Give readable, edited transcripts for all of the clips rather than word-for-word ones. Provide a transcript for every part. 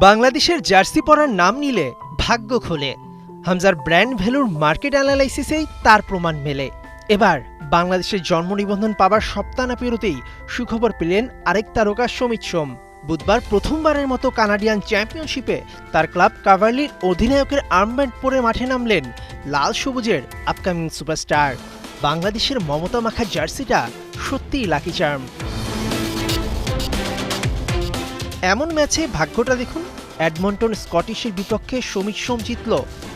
বাংলাদেশের জার্সি পরার নাম নিলে ভাগ্য খোলে। হামজার ব্র্যান্ড ভ্যালুর মার্কেট অ্যানালাইসিসেই তার প্রমাণ মেলে। এবার বাংলাদেশের জন্ম নিবন্ধন পাবার সপ্তাহ না পেরোতেই সুখবর পেলেন আরেক তারকা সমিত সোম। বুধবার প্রথমবারের মতো কানাডিয়ান চ্যাম্পিয়নশিপে তার ক্লাব কাভারলির অধিনায়কের আর্মব্যান্ড পরে মাঠে নামলেন লাল সবুজের আপকামিং সুপারস্টার। বাংলাদেশের মমতা মাখা জার্সিটা সত্যিই লাকি চার্ম। এমন ম্যাচে ভাগ্যটা দেখুন। এডমন্টন স্কটিশের বিপক্ষে সমিত সোম জিতল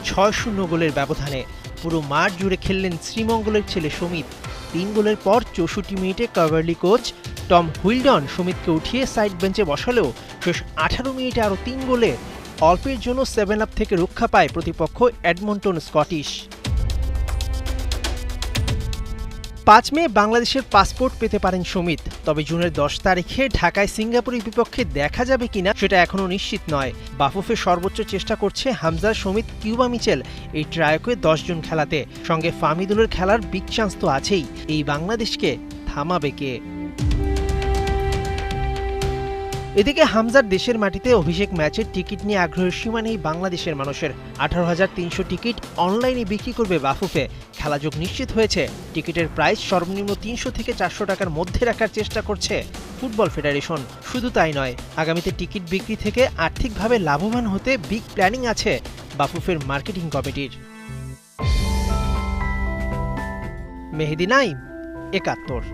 ৬-০ গোলের ব্যবধানে। পুরো মাঠ জুড়ে খেললেন শ্রীমঙ্গলের ছেলে সমিত। ৩ গোলের পর ৬৪ মিনিটে কাভারলি কোচ টম হুইলডন সমিতকে উঠিয়ে সাইড বেঞ্চে বসালেও শেষ ১৮ মিনিটে আরও ৩ গোলে অল্পের জন্য 7 আপ থেকে রক্ষা পায় প্রতিপক্ষ এডমন্টন স্কটিশ। ৫ মে বাংলাদেশের পাসপোর্ট পেতে পারেন সমিত। তবে জুনের ১০ তারিখে ঢাকায় সিঙ্গাপুরের বিপক্ষে দেখা যাবে কিনা সেটা এখনও নিশ্চিত নয়। বাফুফে সর্বোচ্চ চেষ্টা করছে হামজা, সমিত, কিউবা মিচেল এই ট্রায়োকে ১০ জন খেলাতে। সঙ্গে ফামিদুলের খেলার বিগ চান্স তো আছেই। এই বাংলাদেশকে থামাবে কে? এদিকে হামজার দেশের মাটিতে অভিষেক ম্যাচের টিকিট নিয়ে আগ্রহের সীমা নেই বাংলাদেশের মানুষের। ১৮,৩০০ টিকিট অনলাইনে বিক্রি করবে বাফুফে। খেলাযোগ নিশ্চিত হয়েছে। টিকিটের প্রাইস সর্বনিম্ন ৩০০ থেকে ৪০০ টাকার মধ্যে রাখার চেষ্টা করছে ফুটবল ফেডারেশন। শুধু তাই নয়, আগামীতে টিকিট বিক্রি থেকে আর্থিকভাবে লাভবান হতে বিগ প্ল্যানিং আছে বাফুফের মার্কেটিং কমিটির। মেহেদী নাইম, ৭১।